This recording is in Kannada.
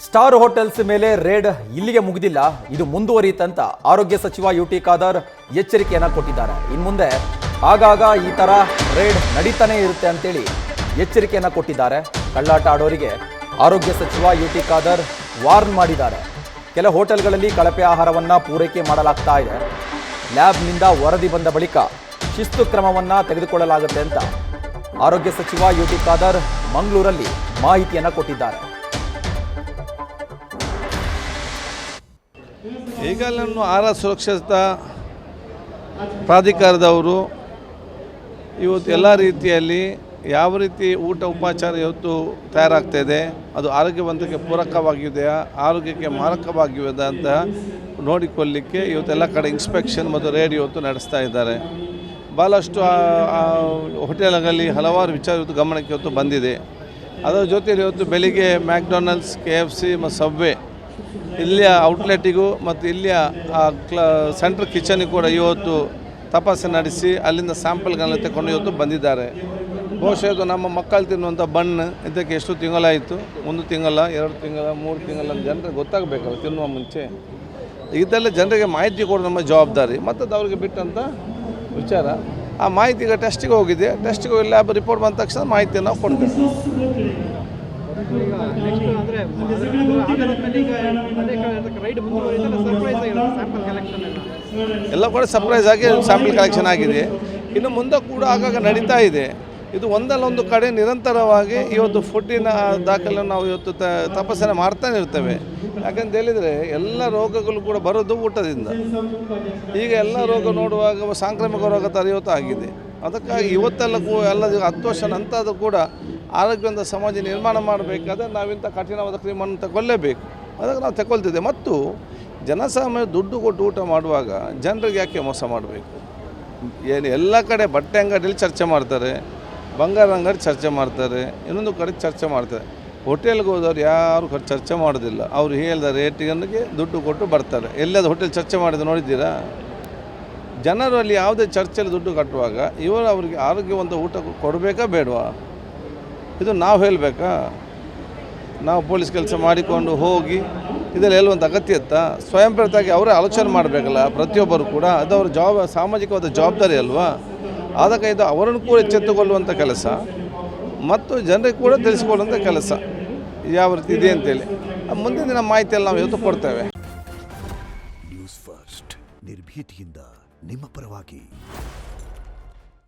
ಸ್ಟಾರ್ ಹೋಟೆಲ್ಸ್ ಮೇಲೆ ರೇಡ್ ಇಲ್ಲಿಗೆ ಮುಗಿದಿಲ್ಲ, ಇದು ಮುಂದುವರಿಯುತ್ತಂತ ಆರೋಗ್ಯ ಸಚಿವ ಯುಟಿ ಖಾದರ್ ಎಚ್ಚರಿಕೆಯನ್ನ ಕೊಟ್ಟಿದ್ದಾರೆ. ಇನ್ಮುಂದೆ ಆಗಾಗ ಈ ತರ ರೇಡ್ ನಡೀತಾನೆ ಇರುತ್ತೆ ಅಂತೇಳಿ ಎಚ್ಚರಿಕೆಯನ್ನ ಕೊಟ್ಟಿದ್ದಾರೆ. ಕಳ್ಳಾಟ ಆಡೋರಿಗೆ ಆರೋಗ್ಯ ಸಚಿವ ಯುಟಿ ಖಾದರ್ ವಾರ್ನ್ ಮಾಡಿದ್ದಾರೆ. ಕೆಲ ಹೋಟೆಲ್ಗಳಲ್ಲಿ ಕಳಪೆ ಆಹಾರವನ್ನ ಪೂರೈಕೆ ಮಾಡಲಾಗ್ತಾ ಇದೆ. ಲ್ಯಾಬ್ನಿಂದ ವರದಿ ಬಂದ ಬಳಿಕ ಶಿಸ್ತು ಕ್ರಮವನ್ನ ತೆಗೆದುಕೊಳ್ಳಲಾಗುತ್ತೆ ಅಂತ ಆರೋಗ್ಯ ಸಚಿವ ಯುಟಿ ಖಾದರ್ ಮಂಗಳೂರಲ್ಲಿ ಮಾಹಿತಿಯನ್ನ ಕೊಟ್ಟಿದ್ದಾರೆ. ಈಗಲೂ ಆಹಾರ ಸುರಕ್ಷತಾ ಪ್ರಾಧಿಕಾರದವರು ಇವತ್ತು ಎಲ್ಲ ರೀತಿಯಲ್ಲಿ ಯಾವ ರೀತಿ ಊಟ ಉಪಚಾರ ಇವತ್ತು ತಯಾರಾಗ್ತಾಯಿದೆ, ಅದು ಆರೋಗ್ಯವಂತಕ್ಕೆ ಪೂರಕವಾಗಿದೆಯಾ, ಆರೋಗ್ಯಕ್ಕೆ ಮಾರಕವಾಗಿದೆಯಾ ಅಂತ ನೋಡಿಕೊಳ್ಳಲಿಕ್ಕೆ ಇವತ್ತೆಲ್ಲ ಕಡೆ ಇನ್ಸ್ಪೆಕ್ಷನ್ ಮತ್ತು ರೇಡ್ ಇವತ್ತು ನಡೆಸ್ತಾ ಇದ್ದಾರೆ. ಭಾಳಷ್ಟು ಹೋಟೆಲ್ಗಳಲ್ಲಿ ಹಲವಾರು ವಿಚಾರ ಇವತ್ತು ಗಮನಕ್ಕೆ ಇವತ್ತು ಬಂದಿದೆ. ಅದರ ಜೊತೆಯಲ್ಲಿ ಇವತ್ತು ಬೆಳಿಗ್ಗೆ ಮ್ಯಾಕ್ಡೊನಾಲ್ಡ್ಸ್, KFC ಮತ್ತು ಸಬ್ವೆ ಇಲ್ಲಿಯ ಔಟ್ಲೆಟಿಗೂ ಮತ್ತು ಇಲ್ಲಿಯ ಸೆಂಟ್ರಲ್ ಕಿಚನಿಗೆ ಕೂಡ ಇವತ್ತು ತಪಾಸಣೆ ನಡೆಸಿ ಅಲ್ಲಿಂದ ಸ್ಯಾಂಪಲ್ಗಳನ್ನ ತೆಗೊಂಡು ಇವತ್ತು ಬಂದಿದ್ದಾರೆ. ಬಹುಶಃ ಇದು ನಮ್ಮ ಮಕ್ಕಳು ತಿನ್ನುವಂಥ ಬಣ್ಣ ಇದಕ್ಕೆ ಎಷ್ಟು ತಿಂಗಳಾಯಿತು, 1 ತಿಂಗಳ 2 ತಿಂಗಳ 3 ತಿಂಗಳ ಜನರಿಗೆ ಗೊತ್ತಾಗಬೇಕಲ್ಲ ತಿನ್ನುವ ಮುಂಚೆ. ಇದೆಲ್ಲ ಜನರಿಗೆ ಮಾಹಿತಿ ಕೊಡೋದು ನಮ್ಮ ಜವಾಬ್ದಾರಿ ಮತ್ತು ಅದು ಅವ್ರಿಗೆ ಬಿಟ್ಟಂಥ ವಿಚಾರ. ಆ ಮಾಹಿತಿ ಈಗ ಟೆಸ್ಟಿಗೆ ಹೋಗಿದೆ, ಟೆಸ್ಟಿಗೆ ಹೋಗಿ ಲ್ಯಾಬ್ ರಿಪೋರ್ಟ್ ಬಂದ ತಕ್ಷಣ ಮಾಹಿತಿಯನ್ನು ನಾವು ಕೊಡ್ತೇವೆ. ಎಲ್ಲ ಕೂಡ ಸರ್ಪ್ರೈಸ್ ಆಗಿ ಸ್ಯಾಂಪಲ್ ಕಲೆಕ್ಷನ್ ಆಗಿದೆ. ಇನ್ನು ಮುಂದೆ ಕೂಡ ಆಗಾಗ ನಡೀತಾ ಇದೆ. ಇದು ಒಂದಲ್ಲೊಂದು ಕಡೆ ನಿರಂತರವಾಗಿ ಇವತ್ತು ಫುಡ್ಡಿನ ದಾಖಲೆ ನಾವು ಇವತ್ತು ತಪಾಸಣೆ ಮಾಡ್ತಾನೆ ಇರ್ತೇವೆ. ಯಾಕಂತ ಹೇಳಿದರೆ ಎಲ್ಲ ರೋಗಗಳು ಕೂಡ ಬರೋದು ಊಟದಿಂದ. ಈಗ ಎಲ್ಲ ರೋಗ ನೋಡುವಾಗ ಸಾಂಕ್ರಾಮಿಕ ರೋಗ ಇವತ್ತು ಆಗಿದೆ. ಅದಕ್ಕಾಗಿ ಇವತ್ತೆಲ್ಲ ಎಲ್ಲ 10 ವರ್ಷ ನಂತರ ಕೂಡ ಆರೋಗ್ಯವಂತ ಸಮಾಜ ನಿರ್ಮಾಣ ಮಾಡಬೇಕಾದ್ರೆ ನಾವಿಂಥ ಕಠಿಣವಾದ ಕ್ರಮವನ್ನು ತಗೊಳ್ಳೇಬೇಕು. ಅದಕ್ಕೆ ನಾವು ತಗೊಳ್ತಿದ್ದೆ. ಮತ್ತು ಜನಸಾಮಾನ್ಯ ದುಡ್ಡು ಕೊಟ್ಟು ಊಟ ಮಾಡುವಾಗ ಜನರಿಗೆ ಯಾಕೆ ಮೋಸ ಮಾಡಬೇಕು? ಏನು ಎಲ್ಲ ಕಡೆ ಬಟ್ಟೆ ಅಂಗಡಿಯಲ್ಲಿ ಚರ್ಚೆ ಮಾಡ್ತಾರೆ, ಬಂಗಾರ ಅಂಗಡಿ ಚರ್ಚೆ ಮಾಡ್ತಾರೆ, ಇನ್ನೊಂದು ಕಡೆ ಚರ್ಚೆ ಮಾಡ್ತಾರೆ. ಹೋಟೆಲ್ಗೆ ಹೋದವ್ರು ಯಾರು ಚರ್ಚೆ ಮಾಡೋದಿಲ್ಲ. ಅವ್ರು ಹೇಳಿದ ರೇಟಿಗೆ ದುಡ್ಡು ಕೊಟ್ಟು ಬರ್ತಾರೆ. ಎಲ್ಲಾದರೂ ಹೋಟೆಲ್ ಚರ್ಚೆ ಮಾಡಿದ್ರೆ ನೋಡಿದ್ದೀರಾ? ಜನರು ಅಲ್ಲಿ ಯಾವುದೇ ಚರ್ಚೆಯಲ್ಲಿ ದುಡ್ಡು ಕಟ್ಟುವಾಗ ಇವರು ಅವರಿಗೆ ಆರೋಗ್ಯವಂತ ಊಟ ಕೊಡಬೇಕಾ ಬೇಡವಾ? ಇದು ನಾವು ಹೇಳಬೇಕಾ? ನಾವು ಪೊಲೀಸ್ ಕೆಲಸ ಮಾಡಿಕೊಂಡು ಹೋಗಿ ಇದರಲ್ಲಿ ಹೇಳುವಂಥ ಅಗತ್ಯ ಇತ್ತಾ? ಸ್ವಯಂ ಪ್ರೇರಿತವಾಗಿ ಅವರೇ ಆಲೋಚನೆ ಮಾಡಬೇಕಲ್ಲ ಪ್ರತಿಯೊಬ್ಬರು ಕೂಡ. ಅದು ಅವರ ಸಾಮಾಜಿಕವಾದ ಜವಾಬ್ದಾರಿ ಅಲ್ವಾ? ಅದಕ್ಕೆ ಇದು ಅವರನ್ನು ಕೂಡ ಎಚ್ಚೆತ್ತುಕೊಳ್ಳುವಂಥ ಕೆಲಸ ಮತ್ತು ಜನರಿಗೆ ಕೂಡ ತಿಳಿಸಿಕೊಳ್ಳುವಂಥ ಕೆಲಸ ಯಾವ ರೀತಿ ಇದೆ ಅಂತೇಳಿ ಮುಂದಿನ ದಿನ ಮಾಹಿತಿಯಲ್ಲಿ ನಾವು ಇವತ್ತು ಕೊಡ್ತೇವೆ. ನ್ಯೂಸ್ ಫಸ್ಟ್ ನಿರ್ಭೀತಿಯಿಂದ ನಿಮ್ಮ ಪರವಾಗಿ.